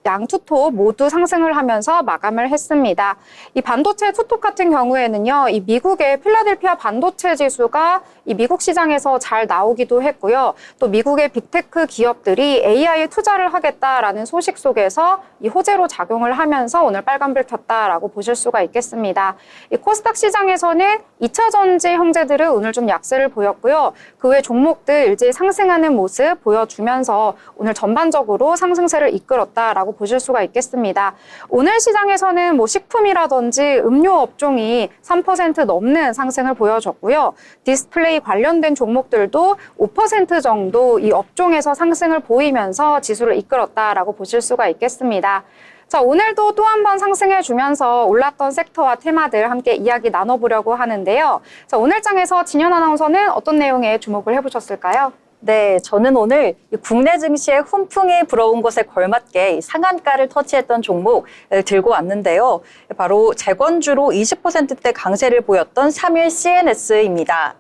양투톱 모두 상승을 하면서 마감을 했습니다. 이 반도체 투톱 같은 경우에는요, 이 미국의 필라델피아 반도체 지수가 이 미국 시장에서 잘 나오기도 했고요. 또 미국의 빅테크 기업들이 AI에 투자를 하겠다라는 소식 속에서 이 호재로 작용을 하면서 오늘 빨간불 켰다라고 보실 수가 있겠습니다. 이 코스닥 시장에서는 2차 전지 형제들은 오늘 좀 약세를 보였고요. 그 외 종목들 일제히 상승하는 모습 보여주면서 오늘 전반적으로 상승세를 이끌었다라고 있다라고 보실 수가 있겠습니다. 오늘 시장에서는 식품이라든지 음료 업종이 3% 넘는 상승을 보여줬고요. 디스플레이 관련된 종목들도 5% 정도 이 업종에서 상승을 보이면서 지수를 이끌었다라고 보실 수가 있겠습니다. 자, 오늘도 또 한 번 상승해주면서 올랐던 섹터와 테마들 함께 이야기 나눠보려고 하는데요. 자, 오늘 장에서 진현 아나운서는 어떤 내용에 주목을 해보셨을까요? 네, 저는 오늘 국내 증시에 훈풍이 불어온 것에 걸맞게 상한가를 터치했던 종목을 들고 왔는데요. 바로 재건주로 20%대 강세를 보였던 3일 CNS입니다.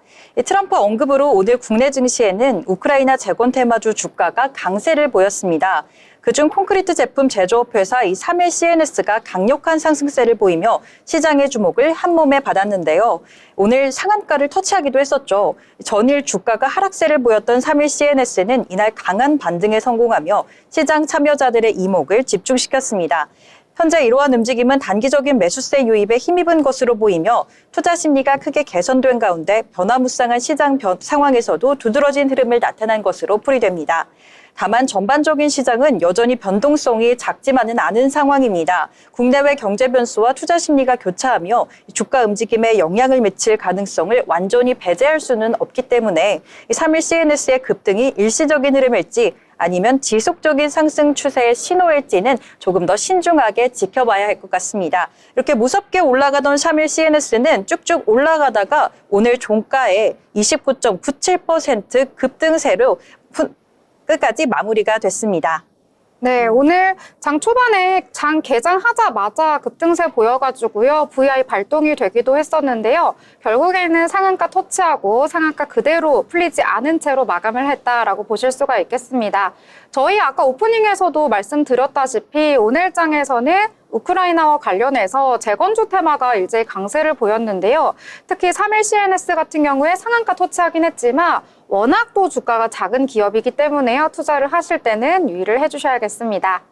트럼프 언급으로 오늘 국내 증시에는 우크라이나 재건 테마주 주가가 강세를 보였습니다. 그중 콘크리트 제품 제조업 회사 이 3일 CNS가 강력한 상승세를 보이며 시장의 주목을 한몸에 받았는데요. 오늘 상한가를 터치하기도 했었죠. 전일 주가가 하락세를 보였던 3일 CNS는 이날 강한 반등에 성공하며 시장 참여자들의 이목을 집중시켰습니다. 현재 이러한 움직임은 단기적인 매수세 유입에 힘입은 것으로 보이며 투자 심리가 크게 개선된 가운데 변화무쌍한 시장 상황에서도 두드러진 흐름을 나타난 것으로 풀이됩니다. 다만 전반적인 시장은 여전히 변동성이 작지만은 않은 상황입니다. 국내외 경제 변수와 투자 심리가 교차하며 주가 움직임에 영향을 미칠 가능성을 완전히 배제할 수는 없기 때문에 3일 CNS의 급등이 일시적인 흐름일지 아니면 지속적인 상승 추세의 신호일지는 조금 더 신중하게 지켜봐야 할 것 같습니다. 이렇게 무섭게 올라가던 3일 CNS는 쭉쭉 올라가다가 오늘 종가에 29.97% 급등세로 끝까지 마무리가 됐습니다. 네, 오늘 장 초반에 장 개장하자마자 급등세 보여가지고요. VI 발동이 되기도 했었는데요. 결국에는 상한가 터치하고 상한가 그대로 풀리지 않은 채로 마감을 했다라고 보실 수가 있겠습니다. 저희 아까 오프닝에서도 말씀드렸다시피 오늘 장에서는 우크라이나와 관련해서 재건주 테마가 일제히 강세를 보였는데요. 특히 3일 CNS 같은 경우에 상한가 터치하긴 했지만 워낙 또 주가가 작은 기업이기 때문에요. 투자를 하실 때는 유의를 해주셔야겠습니다.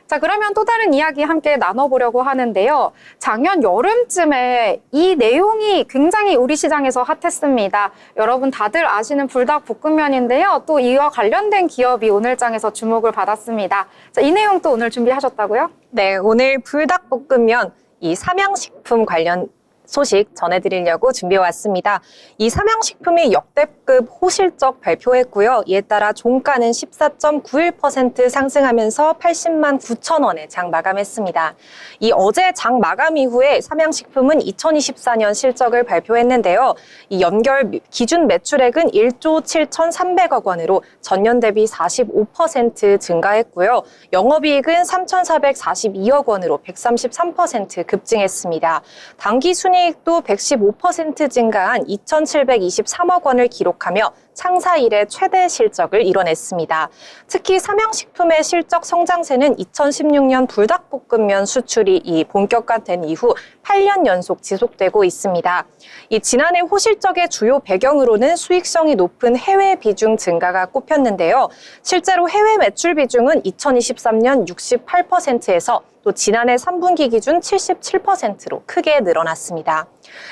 자, 그러면 또 다른 이야기 함께 나눠보려고 하는데요. 작년 여름쯤에 이 내용이 굉장히 우리 시장에서 핫했습니다. 여러분 다들 아시는 불닭볶음면인데요. 또 이와 관련된 기업이 오늘 장에서 주목을 받았습니다. 자, 이 내용 또 오늘 준비하셨다고요? 네, 오늘 불닭볶음면 이 삼양식품 관련 소식 전해드리려고 준비해왔습니다. 이 삼양식품이 역대급 호실적 발표했고요. 이에 따라 종가는 14.91% 상승하면서 80만 9천 원에 장 마감했습니다. 이 어제 장 마감 이후에 삼양식품은 2024년 실적을 발표했는데요. 이 연결 기준 매출액은 1조 7,300억 원으로 전년 대비 45% 증가했고요. 영업이익은 3,442억 원으로 133% 급증했습니다. 당기 순이익도 115% 증가한 2,723억 원을 기록하며 창사 이래 최대 실적을 이뤄냈습니다. 특히 삼양식품의 실적 성장세는 2016년 불닭볶음면 수출이 본격화된 이후 8년 연속 지속되고 있습니다. 이 지난해 호실적의 주요 배경으로는 수익성이 높은 해외 비중 증가가 꼽혔는데요. 실제로 해외 매출 비중은 2023년 68%에서 또 지난해 3분기 기준 77%로 크게 늘어났습니다.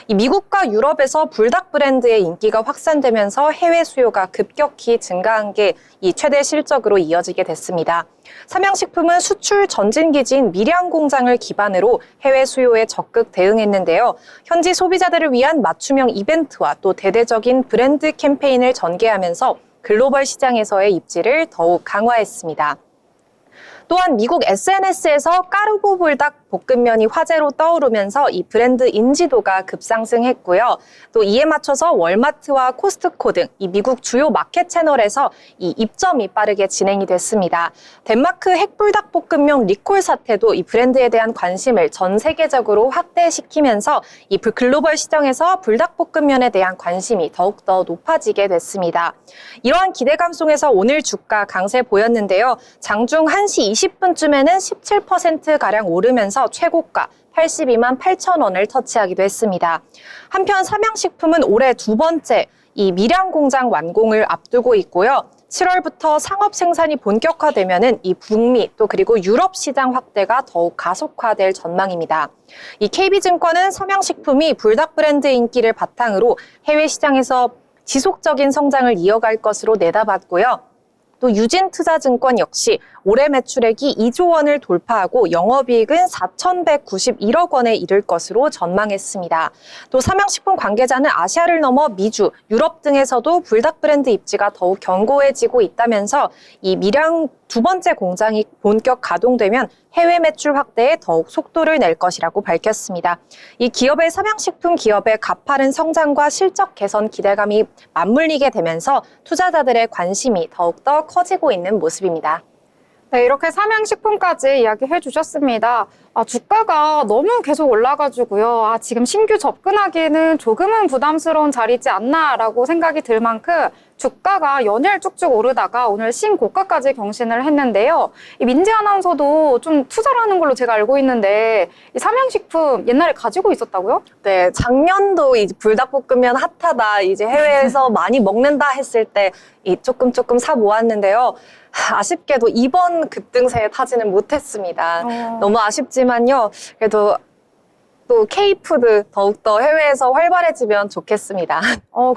이 미국과 유럽에서 불닭 브랜드의 인기가 확산되면서 해외 수요가 급격히 증가한 게 이 최대 실적으로 이어지게 됐습니다. 삼양식품은 수출 전진 기지인 밀양 공장을 기반으로 해외 수요에 적극 대응했는데요. 현지 소비자들을 위한 맞춤형 이벤트와 또 대대적인 브랜드 캠페인을 전개하면서 글로벌 시장에서의 입지를 더욱 강화했습니다. 또한 미국 SNS에서 까르보 불닭 볶음면이 화제로 떠오르면서 이 브랜드 인지도가 급상승했고요. 또 이에 맞춰서 월마트와 코스트코 등 이 미국 주요 마켓 채널에서 이 입점이 빠르게 진행이 됐습니다. 덴마크 핵불닭 볶음면 리콜 사태도 이 브랜드에 대한 관심을 전 세계적으로 확대시키면서 이 글로벌 시장에서 불닭볶음면에 대한 관심이 더욱더 높아지게 됐습니다. 이러한 기대감 속에서 오늘 주가 강세 보였는데요. 장중 1시 20분쯤에는 17%가량 오르면서 최고가 82만 8천 원을 터치하기도 했습니다. 한편 삼양식품은 올해 두 번째 이 밀양 공장 완공을 앞두고 있고요. 7월부터 상업 생산이 본격화되면은 이 북미 또 그리고 유럽 시장 확대가 더욱 가속화될 전망입니다. 이 KB증권은 삼양식품이 불닭 브랜드 인기를 바탕으로 해외 시장에서 지속적인 성장을 이어갈 것으로 내다봤고요. 또 유진투자증권 역시 올해 매출액이 2조 원을 돌파하고 영업이익은 4,191억 원에 이를 것으로 전망했습니다. 또 삼양식품 관계자는 아시아를 넘어 미주, 유럽 등에서도 불닭 브랜드 입지가 더욱 견고해지고 있다면서 이 밀양 두 번째 공장이 본격 가동되면 해외 매출 확대에 더욱 속도를 낼 것이라고 밝혔습니다. 이 기업의 삼양식품 기업의 가파른 성장과 실적 개선 기대감이 맞물리게 되면서 투자자들의 관심이 더욱더 커지고 있는 모습입니다. 네, 이렇게 삼양식품까지 이야기해 주셨습니다. 주가가 너무 계속 올라가지고요. 지금 신규 접근하기에는 조금은 부담스러운 자리지 않나라고 생각이 들 만큼 주가가 연일 쭉쭉 오르다가 오늘 신고가까지 경신을 했는데요. 이 민지 아나운서도 좀 투자를 하는 걸로 제가 알고 있는데 이 삼양식품 옛날에 가지고 있었다고요? 네, 작년도 이제 불닭볶음면 핫하다, 이제 해외에서 많이 먹는다 했을 때 조금 사 모았는데요. 아쉽게도 이번 급등세에 타지는 못했습니다. 너무 아쉽지만요. 그래도 또 K푸드 더욱더 해외에서 활발해지면 좋겠습니다.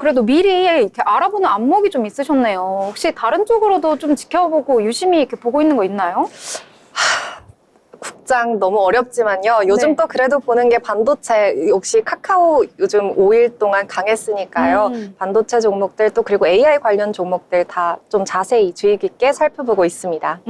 그래도 미리 이렇게 알아보는 안목이 좀 있으셨네요. 혹시 다른 쪽으로도 좀 지켜보고 유심히 이렇게 보고 있는 거 있나요? 국장 너무 어렵지만요. 요즘 네. 또 그래도 보는 게 반도체, 역시 카카오 요즘 5일 동안 강했으니까요. 반도체 종목들 또 그리고 AI 관련 종목들 다 좀 자세히 주의 깊게 살펴보고 있습니다.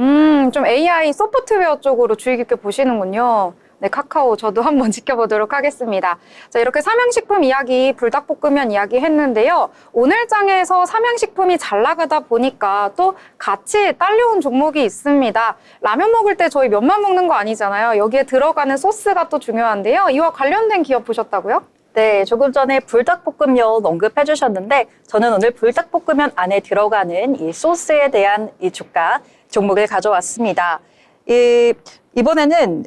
좀 AI 소프트웨어 쪽으로 주의 깊게 보시는군요. 네, 카카오 저도 한번 지켜보도록 하겠습니다. 자, 이렇게 삼양식품 이야기, 불닭볶음면 이야기 했는데요. 오늘 장에서 삼양식품이 잘 나가다 보니까 또 같이 딸려온 종목이 있습니다. 라면 먹을 때 저희 면만 먹는 거 아니잖아요. 여기에 들어가는 소스가 또 중요한데요. 이와 관련된 기업 보셨다고요? 네, 조금 전에 불닭볶음면 언급해 주셨는데 저는 오늘 불닭볶음면 안에 들어가는 이 소스에 대한 이 주가 종목을 가져왔습니다. 이번에는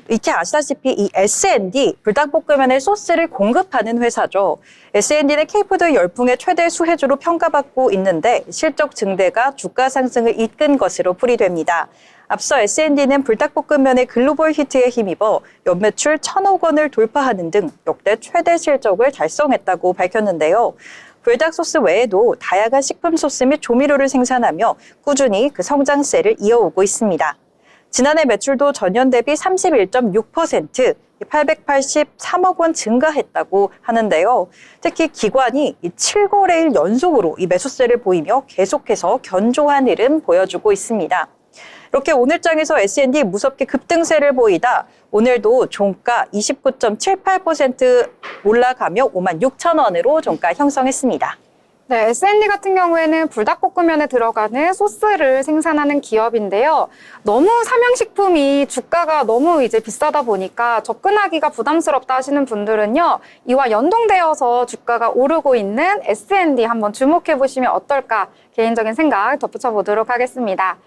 익히 아시다시피 이 S&D 불닭볶음면의 소스를 공급하는 회사죠. S&D는 K푸드 열풍의 최대 수혜주로 평가받고 있는데 실적 증대가 주가 상승을 이끈 것으로 풀이됩니다. 앞서 S&D는 불닭볶음면의 글로벌 히트에 힘입어 연매출 1,000억 원을 돌파하는 등 역대 최대 실적을 달성했다고 밝혔는데요. 불닭 소스 외에도 다양한 식품 소스 및 조미료를 생산하며 꾸준히 그 성장세를 이어오고 있습니다. 지난해 매출도 전년 대비 31.6%, 883억 원 증가했다고 하는데요. 특히 기관이 7거래일 연속으로 이 매수세를 보이며 계속해서 견조한 흐름 보여주고 있습니다. 이렇게 오늘장에서 S&D 무섭게 급등세를 보이다 오늘도 종가 29.78% 올라가며 56,000원으로 종가 형성했습니다. 네, S&D 같은 경우에는 불닭볶음면에 들어가는 소스를 생산하는 기업인데요. 너무 삼양식품이 주가가 너무 이제 비싸다 보니까 접근하기가 부담스럽다 하시는 분들은요. 이와 연동되어서 주가가 오르고 있는 S&D 한번 주목해 보시면 어떨까 개인적인 생각 덧붙여 보도록 하겠습니다.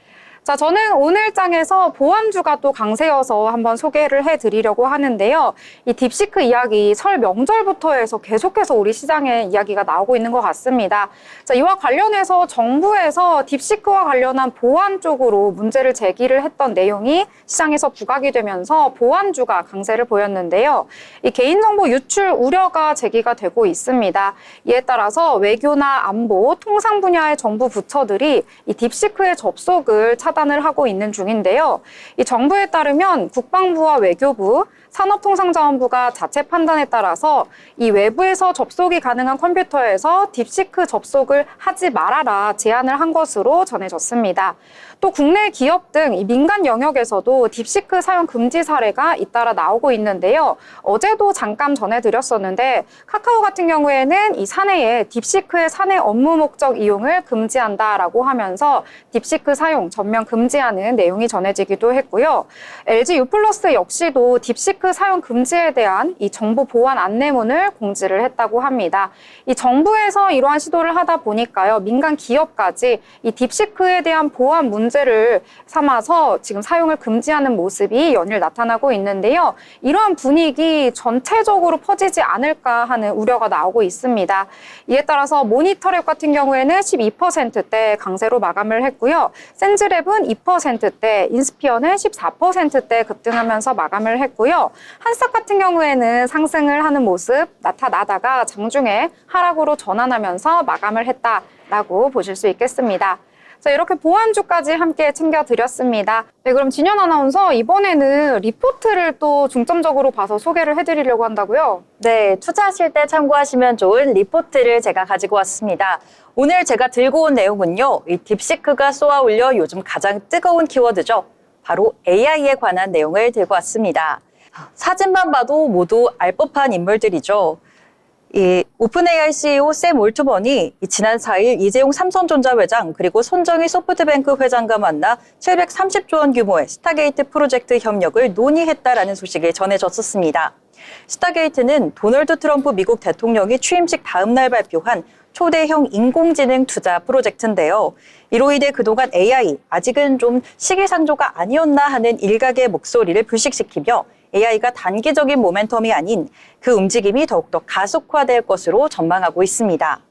자, 저는 오늘 장에서 보완주가 또 강세여서 한번 소개를 해드리려고 하는데요. 이 딥시크 이야기 설 명절부터 해서 계속해서 우리 시장에 이야기가 나오고 있는 것 같습니다. 자, 이와 관련해서 정부에서 딥시크와 관련한 보완 쪽으로 문제를 제기를 했던 내용이 시장에서 부각이 되면서 보완주가 강세를 보였는데요. 이 개인정보 유출 우려가 제기가 되고 있습니다. 이에 따라서 외교나 안보, 통상 분야의 정부 부처들이 이 딥시크의 접속을 차단을 하고 있는 중인데요. 이 정부에 따르면 국방부와 외교부, 산업통상자원부가 자체 판단에 따라서 이 외부에서 접속이 가능한 컴퓨터에서 딥시크 접속을 하지 말아라 제안을 한 것으로 전해졌습니다. 또 국내 기업 등 이 민간 영역에서도 딥시크 사용 금지 사례가 잇따라 나오고 있는데요. 어제도 잠깐 전해드렸었는데 카카오 같은 경우에는 이 사내에 딥시크의 사내 업무 목적 이용을 금지한다라고 하면서 딥시크 사용 전면 금지하는 내용이 전해지기도 했고요. LG U+ 역시도 딥시크 사용 금지에 대한 이 정보 보완 안내문을 공지를 했다고 합니다. 이 정부에서 이러한 시도를 하다 보니까요. 민간 기업까지 이 딥시크에 대한 보완 문제를 삼아서 지금 사용을 금지하는 모습이 연일 나타나고 있는데요. 이러한 분위기 전체적으로 퍼지지 않을까 하는 우려가 나오고 있습니다. 이에 따라서 모니터랩 같은 경우에는 12%대 강세로 마감을 했고요. 센즈랩은 2%대, 인스피어는 14%대 급등하면서 마감을 했고요. 한싹 같은 경우에는 상승을 하는 모습 나타나다가 장중에 하락으로 전환하면서 마감을 했다라고 보실 수 있겠습니다. 자, 이렇게 보안주까지 함께 챙겨드렸습니다. 네, 그럼 진현 아나운서 이번에는 리포트를 또 중점적으로 봐서 소개를 해드리려고 한다고요? 네, 투자하실 때 참고하시면 좋은 리포트를 제가 가지고 왔습니다. 오늘 제가 들고 온 내용은요, 이 딥시크가 쏘아 올려 요즘 가장 뜨거운 키워드죠. 바로 AI에 관한 내용을 들고 왔습니다. 사진만 봐도 모두 알 법한 인물들이죠. 이 오픈AI CEO 샘 올트먼이 지난 4일 이재용 삼성전자 회장 그리고 손정희 소프트뱅크 회장과 만나 730조 원 규모의 스타게이트 프로젝트 협력을 논의했다라는 소식이 전해졌었습니다. 스타게이트는 도널드 트럼프 미국 대통령이 취임식 다음 날 발표한 초대형 인공지능 투자 프로젝트인데요. 이로 인해 그동안 AI, 아직은 좀 시기상조가 아니었나 하는 일각의 목소리를 불식시키며 AI가 단기적인 모멘텀이 아닌 그 움직임이 더욱더 가속화될 것으로 전망하고 있습니다.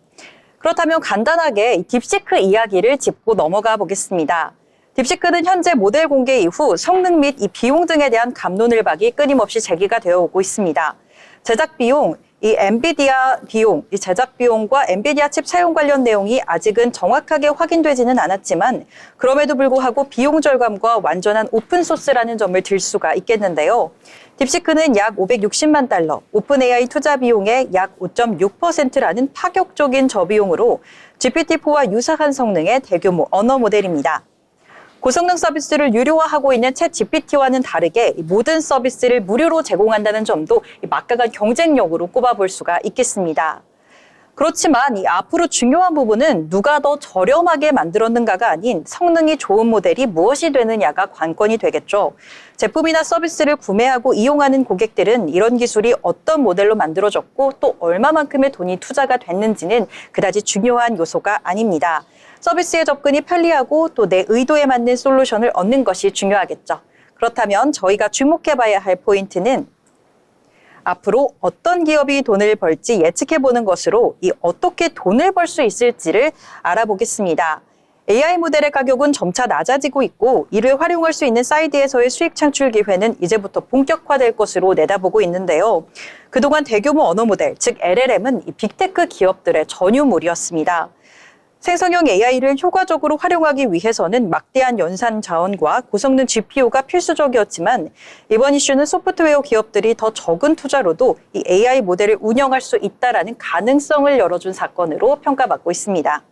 그렇다면 간단하게 딥시크 이야기를 짚고 넘어가 보겠습니다. 딥시크는 현재 모델 공개 이후 성능 및 이 비용 등에 대한 갑론을박이 끊임없이 제기가 되어 오고 있습니다. 제작 비용, 이 엔비디아 비용, 이 제작 비용과 엔비디아 칩 사용 관련 내용이 아직은 정확하게 확인되지는 않았지만 그럼에도 불구하고 비용 절감과 완전한 오픈소스라는 점을 들 수가 있겠는데요. 딥시크는 약 560만 달러, 오픈AI 투자 비용의 약 5.6%라는 파격적인 저비용으로 GPT-4와 유사한 성능의 대규모 언어 모델입니다. 고성능 서비스를 유료화하고 있는 챗 GPT와는 다르게 모든 서비스를 무료로 제공한다는 점도 막강한 경쟁력으로 꼽아볼 수가 있겠습니다. 그렇지만 이 앞으로 중요한 부분은 누가 더 저렴하게 만들었는가가 아닌 성능이 좋은 모델이 무엇이 되느냐가 관건이 되겠죠. 제품이나 서비스를 구매하고 이용하는 고객들은 이런 기술이 어떤 모델로 만들어졌고 또 얼마만큼의 돈이 투자가 됐는지는 그다지 중요한 요소가 아닙니다. 서비스의 접근이 편리하고 또 내 의도에 맞는 솔루션을 얻는 것이 중요하겠죠. 그렇다면 저희가 주목해봐야 할 포인트는 앞으로 어떤 기업이 돈을 벌지 예측해보는 것으로 이 어떻게 돈을 벌 수 있을지를 알아보겠습니다. AI 모델의 가격은 점차 낮아지고 있고 이를 활용할 수 있는 사이드에서의 수익 창출 기회는 이제부터 본격화될 것으로 내다보고 있는데요. 그동안 대규모 언어 모델, 즉 LLM은 이 빅테크 기업들의 전유물이었습니다. 생성형 AI를 효과적으로 활용하기 위해서는 막대한 연산 자원과 고성능 GPU가 필수적이었지만 이번 이슈는 소프트웨어 기업들이 더 적은 투자로도 이 AI 모델을 운영할 수 있다라는 가능성을 열어준 사건으로 평가받고 있습니다.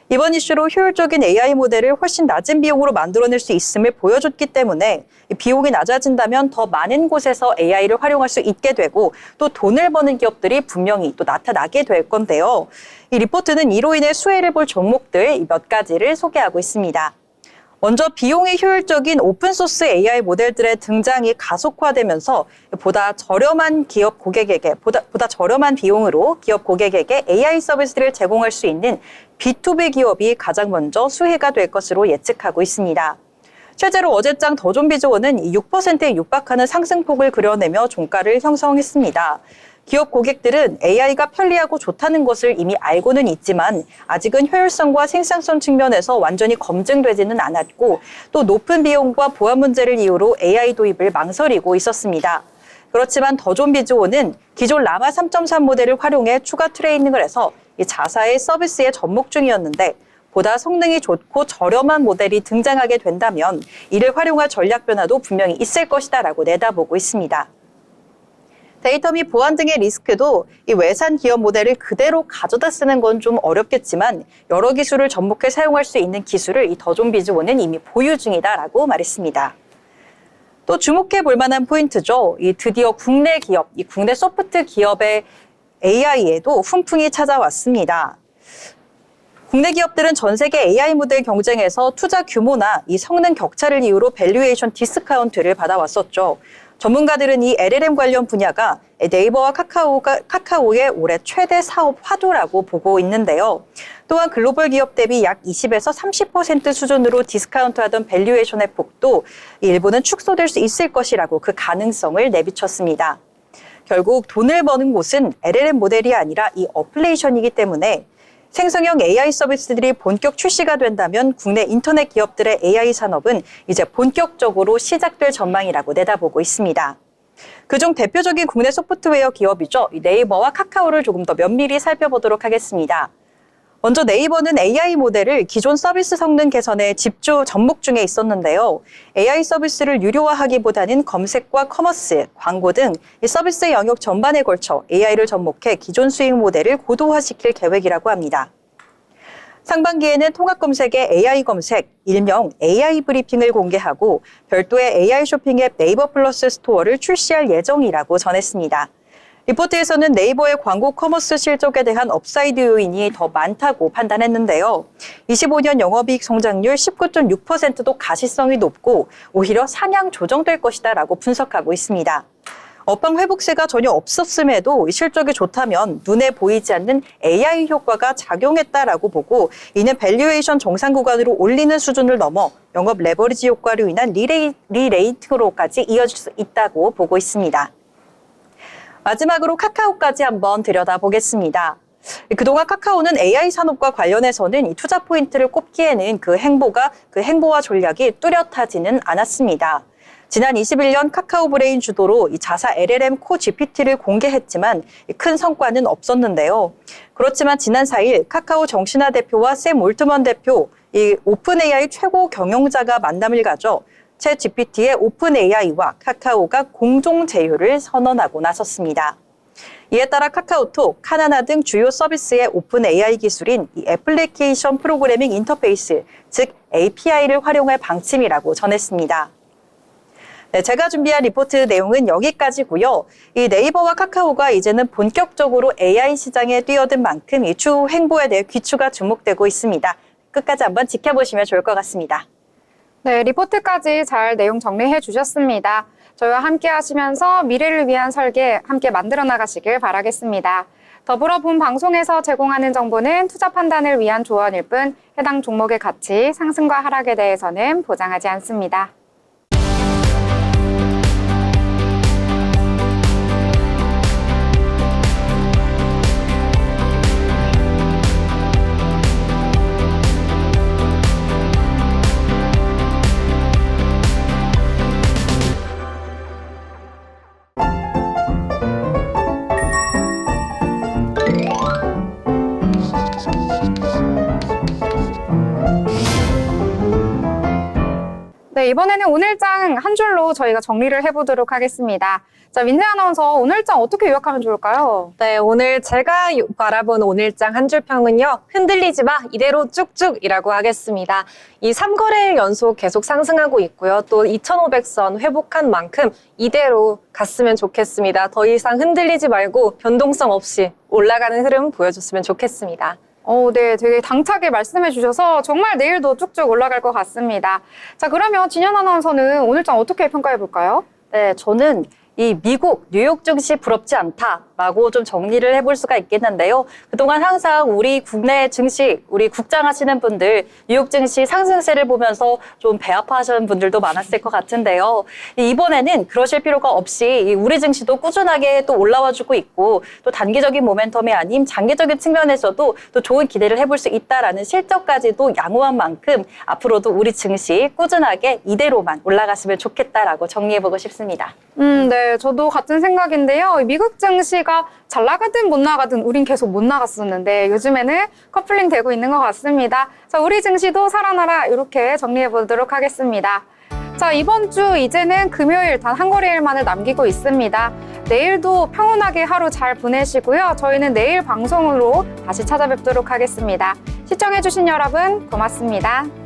이번 이슈로 효율적인 AI 모델을 훨씬 낮은 비용으로 만들어낼 수 있음을 보여줬기 때문에 비용이 낮아진다면 더 많은 곳에서 AI를 활용할 수 있게 되고 또 돈을 버는 기업들이 분명히 또 나타나게 될 건데요. 이 리포트는 이로 인해 수혜를 볼 종목들 몇 가지를 소개하고 있습니다. 먼저 비용이 효율적인 오픈소스 AI 모델들의 등장이 가속화되면서 보다 저렴한 기업 고객에게, 보다 저렴한 비용으로 기업 고객에게 AI 서비스를 제공할 수 있는 B2B 기업이 가장 먼저 수혜가 될 것으로 예측하고 있습니다. 실제로 어제장 더존비즈원은 6%에 육박하는 상승폭을 그려내며 종가를 형성했습니다. 기업 고객들은 AI가 편리하고 좋다는 것을 이미 알고는 있지만 아직은 효율성과 생산성 측면에서 완전히 검증되지는 않았고 또 높은 비용과 보안 문제를 이유로 AI 도입을 망설이고 있었습니다. 그렇지만 더존비즈원은 기존 라마 3.3 모델을 활용해 추가 트레이닝을 해서 이 자사의 서비스에 접목 중이었는데 보다 성능이 좋고 저렴한 모델이 등장하게 된다면 이를 활용할 전략 변화도 분명히 있을 것이다라고 내다보고 있습니다. 데이터 및 보안 등의 리스크도 이 외산 기업 모델을 그대로 가져다 쓰는 건 좀 어렵겠지만 여러 기술을 접목해 사용할 수 있는 기술을 이 더존비즈원은 이미 보유 중이다라고 말했습니다. 또 주목해 볼 만한 포인트죠. 이 드디어 국내 기업, 이 국내 소프트 기업의 AI에도 훈풍이 찾아왔습니다. 국내 기업들은 전 세계 AI 모델 경쟁에서 투자 규모나 이 성능 격차를 이유로 밸류에이션 디스카운트를 받아왔었죠. 전문가들은 이 LLM 관련 분야가 네이버와 카카오의 올해 최대 사업 화두라고 보고 있는데요. 또한 글로벌 기업 대비 약 20에서 30% 수준으로 디스카운트하던 밸류에이션의 폭도 일부는 축소될 수 있을 것이라고 그 가능성을 내비쳤습니다. 결국 돈을 버는 곳은 LLM 모델이 아니라 이 어플레이션이기 때문에 생성형 AI 서비스들이 본격 출시가 된다면 국내 인터넷 기업들의 AI 산업은 이제 본격적으로 시작될 전망이라고 내다보고 있습니다. 그중 대표적인 국내 소프트웨어 기업이죠. 네이버와 카카오를 조금 더 면밀히 살펴보도록 하겠습니다. 먼저 네이버는 AI 모델을 기존 서비스 성능 개선에 접목 중에 있었는데요. AI 서비스를 유료화하기보다는 검색과 커머스, 광고 등 이 서비스 영역 전반에 걸쳐 AI를 접목해 기존 수익 모델을 고도화시킬 계획이라고 합니다. 상반기에는 통합검색의 AI 검색, 일명 AI 브리핑을 공개하고 별도의 AI 쇼핑 앱 네이버 플러스 스토어를 출시할 예정이라고 전했습니다. 리포트에서는 네이버의 광고 커머스 실적에 대한 업사이드 요인이 더 많다고 판단했는데요. 25년 영업이익 성장률 19.6%도 가시성이 높고 오히려 상향 조정될 것이다라고 분석하고 있습니다. 업황 회복세가 전혀 없었음에도 실적이 좋다면 눈에 보이지 않는 AI 효과가 작용했다라고 보고 이는 밸류에이션 정상 구간으로 올리는 수준을 넘어 영업 레버리지 효과로 인한 리레이팅으로까지 이어질 수 있다고 보고 있습니다. 마지막으로 카카오까지 한번 들여다보겠습니다. 그동안 카카오는 AI 산업과 관련해서는 이 투자 포인트를 꼽기에는 그 행보와 전략이 뚜렷하지는 않았습니다. 지난 21년 카카오 브레인 주도로 이 자사 LLM 코 GPT를 공개했지만 큰 성과는 없었는데요. 그렇지만 지난 4일 카카오 정신화 대표와 샘 올트먼 대표, 이 오픈 AI 최고 경영자가 만남을 가져 챗 GPT의 오픈 AI와 카카오가 공동 제휴를 선언하고 나섰습니다. 이에 따라 카카오톡, 카나나 등 주요 서비스의 오픈 AI 기술인 이 애플리케이션 프로그래밍 인터페이스, 즉 API를 활용할 방침이라고 전했습니다. 네, 제가 준비한 리포트 내용은 여기까지고요. 이 네이버와 카카오가 이제는 본격적으로 AI 시장에 뛰어든 만큼 이 추후 행보에 대해 귀추가 주목되고 있습니다. 끝까지 한번 지켜보시면 좋을 것 같습니다. 네, 리포트까지 잘 내용 정리해 주셨습니다. 저희와 함께 하시면서 미래를 위한 설계 함께 만들어 나가시길 바라겠습니다. 더불어 본 방송에서 제공하는 정보는 투자 판단을 위한 조언일 뿐 해당 종목의 가치, 상승과 하락에 대해서는 보장하지 않습니다. 네, 이번에는 오늘장 한 줄로 저희가 정리를 해보도록 하겠습니다. 자, 민재 아나운서, 오늘장 어떻게 요약하면 좋을까요? 네, 오늘 제가 바라본 오늘장 한 줄 평은요. 흔들리지 마, 이대로 쭉쭉이라고 하겠습니다. 이 3거래일 연속 계속 상승하고 있고요. 또 2,500선 회복한 만큼 이대로 갔으면 좋겠습니다. 더 이상 흔들리지 말고 변동성 없이 올라가는 흐름 보여줬으면 좋겠습니다. 네, 되게 당차게 말씀해 주셔서 정말 내일도 쭉쭉 올라갈 것 같습니다. 자, 그러면 진현 아나운서는 오늘장 어떻게 평가해 볼까요? 네, 저는 이 미국 뉴욕 증시 부럽지 않다라고 좀 정리를 해볼 수가 있겠는데요. 그동안 항상 우리 국내 증시, 우리 국장하시는 분들 뉴욕 증시 상승세를 보면서 좀 배 아파하시는 분들도 많았을 것 같은데요. 이번에는 그러실 필요가 없이 우리 증시도 꾸준하게 또 올라와주고 있고 또 단기적인 모멘텀이 아닌 장기적인 측면에서도 또 좋은 기대를 해볼 수 있다라는 실적까지도 양호한 만큼 앞으로도 우리 증시 꾸준하게 이대로만 올라갔으면 좋겠다라고 정리해보고 싶습니다. 네, 저도 같은 생각인데요. 미국 증시가 잘 나가든 못 나가든 우린 계속 못 나갔었는데 요즘에는 커플링 되고 있는 것 같습니다. 자, 우리 증시도 살아나라 이렇게 정리해 보도록 하겠습니다. 자, 이번 주 이제는 금요일 단 한 거래일만을 남기고 있습니다. 내일도 평온하게 하루 잘 보내시고요. 저희는 내일 방송으로 다시 찾아뵙도록 하겠습니다. 시청해주신 여러분 고맙습니다.